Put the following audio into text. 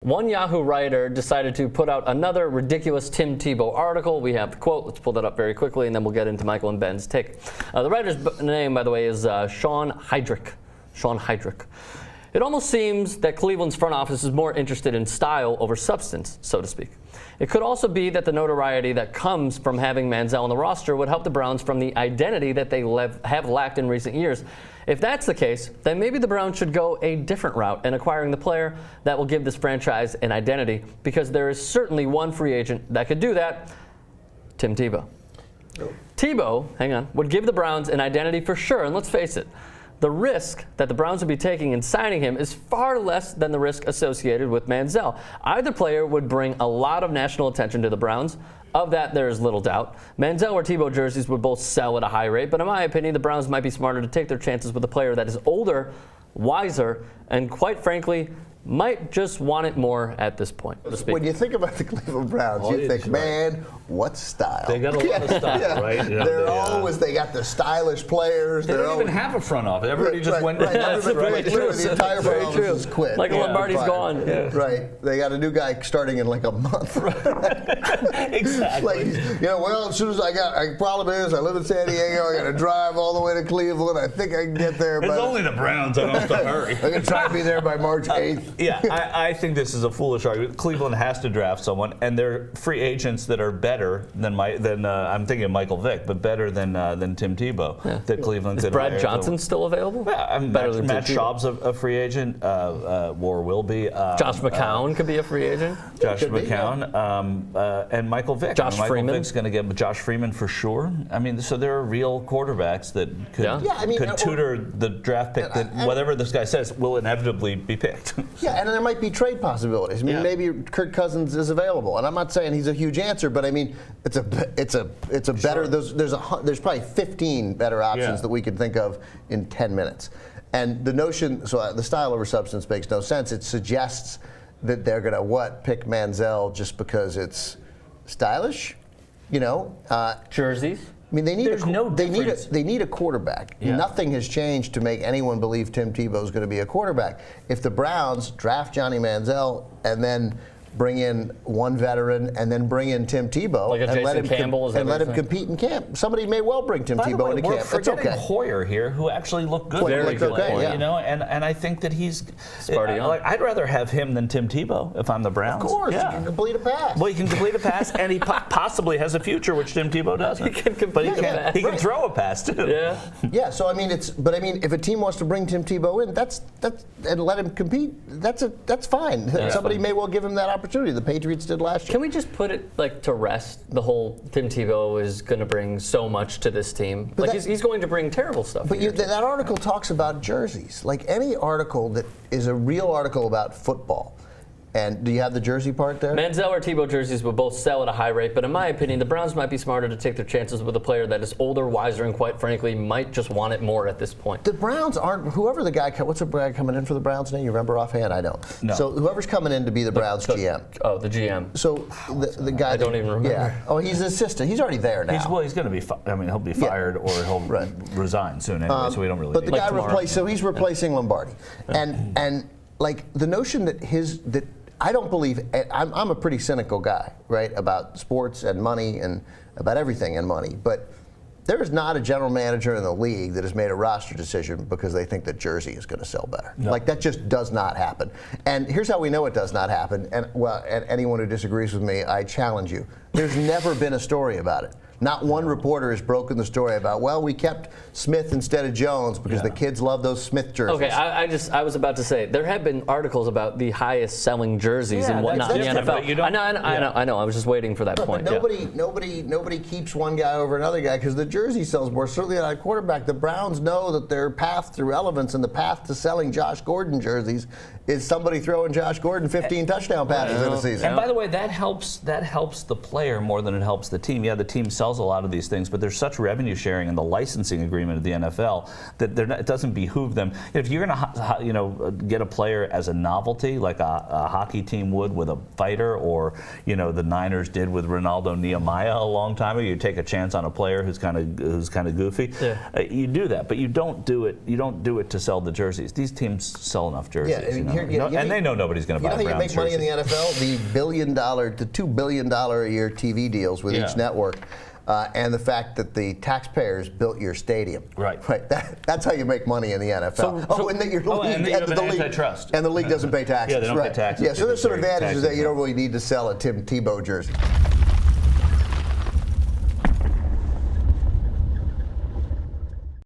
One Yahoo writer decided to put out another ridiculous Tim Tebow article. We have the quote. Let's pull that up very quickly, and then we'll get into Michael and Ben's take. The writer's name, by the way, is Sean Heydrich. Sean Heydrich. It almost seems that Cleveland's front office is more interested in style over substance, so to speak. It could also be that the notoriety that comes from having Manziel on the roster would help the Browns from the identity that they have lacked in recent years. If that's the case, then maybe the Browns should go a different route in acquiring the player that will give this franchise an identity, because there is certainly one free agent that could do that: Tim Tebow. Tebow, hang on, would give the Browns an identity for sure, and let's face it, the risk that the Browns would be taking in signing him is far less than the risk associated with Manziel. Either player would bring a lot of national attention to the Browns. Of that, there is little doubt. Manziel or Tebow jerseys would both sell at a high rate, but in my opinion, the Browns might be smarter to take their chances with a player that is older, wiser, and quite frankly, might just want it more at this point. When you think about the Cleveland Browns, you think, man, what style? They got a lot of style, right? You know, they got the stylish players. They don't even have a front office. Everybody just went. Right. The entire front office has quit. Like Lombardi's gone. Yeah. Right. They got a new guy starting in like a month. Exactly. Well, as soon as problem is, I live in San Diego. I got to drive all the way to Cleveland. I think I can get there. It's only the Browns. I don't have to hurry. I'm going to try to be there by March 8th. Yeah, I think this is a foolish argument. Cleveland has to draft someone, and they're free agents that are better than I'm thinking of Michael Vick, but better than Tim Tebow. Yeah. That Cleveland is could Brad Johnson still available? Yeah, Matt Schaub's a free agent, or will be. Josh McCown could be a free agent. Josh McCown, and Michael Vick. Michael Freeman. Vick's going to get Josh Freeman for sure. I mean, so there are real quarterbacks that could tutor the draft pick that whatever this guy says will inevitably be picked. Yeah, and there might be trade possibilities. I mean, maybe Kirk Cousins is available, and I'm not saying he's a huge answer, but I mean, it's a better. There's probably 15 better options that we could think of in 10 minutes, and the notion. So the style over substance makes no sense. It suggests that they're gonna pick Manziel just because it's stylish, jerseys. I mean, they need a quarterback. Yeah. Nothing has changed to make anyone believe Tim Tebow is going to be a quarterback. If the Browns draft Johnny Manziel and then bring in one veteran and then bring in Tim Tebow and let him compete in camp, somebody may well bring Tim Tebow into camp. We're forgetting Hoyer here, who actually looked good. Very good. And I think that he's. I'd rather have him than Tim Tebow if I'm the Browns. Of course, he can complete a pass. Well, he can complete a pass, and he possibly has a future, which Tim Tebow doesn't. He can complete he can throw a pass too. Yeah. Yeah. So I mean, if a team wants to bring Tim Tebow in, and let him compete, that's fine. Yeah. Somebody may well give him that opportunity. The Patriots did last year. Can we just put it to rest? The whole Tim Tebow is going to bring so much to this team. He's going to bring terrible stuff. But that article talks about jerseys. Like any article that is a real article about football. And do you have the jersey part there? Manziel or Tebow jerseys will both sell at a high rate, but in my opinion, the Browns might be smarter to take their chances with a player that is older, wiser, and quite frankly, might just want it more at this point. The Browns aren't, whoever the guy, what's the guy coming in for the Browns name? You remember offhand? I don't. No. So whoever's coming in to be the Browns GM. Oh, the GM. So the guy. I don't even remember. Yeah. Oh, he's an assistant. He's already there now. He's going to be, he'll be fired or he'll resign soon anyway, so we don't really But the guy he's replacing Lombardi. And like the notion that I don't believe. I'm a pretty cynical guy, right, about sports and money and about everything and money. But there is not a general manager in the league that has made a roster decision because they think that jersey is going to sell better. No. Like that just does not happen. And here's how we know it does not happen. And anyone who disagrees with me, I challenge you. There's never been a story about it. Not one reporter has broken the story about, we kept Smith instead of Jones because the kids love those Smith jerseys. Okay, I was about to say, there have been articles about the highest selling jerseys and whatnot in the NFL. I know. I was just waiting for that point. But nobody keeps one guy over another guy because the jersey sells more. Certainly not a quarterback. The Browns know that their path to relevance and the path to selling Josh Gordon jerseys is somebody throwing Josh Gordon 15 touchdown passes in a season. And by the way, that helps the player more than it helps the team. Yeah, the team sells sells a lot of these things, but there's such revenue sharing in the licensing agreement of the NFL that it doesn't behoove them. If you're going to get a player as a novelty, like a hockey team would with a fighter, or the Niners did with Ronaldo Nehemiah a long time ago, you take a chance on a player who's kind of goofy. Yeah. You do that, but you don't do it. You don't do it to sell the jerseys. These teams sell enough jerseys, and they know nobody's going to buy. You know how you make money in the NFL? The $1 billion to $2 billion a year TV deals with each network. And the fact that the taxpayers built your stadium. Right. That's how you make money in the NFL. And that your league, antitrust. And the league doesn't pay taxes. Yeah, they don't pay taxes. Yeah, so there's some advantages that you don't really need to sell a Tim Tebow jersey.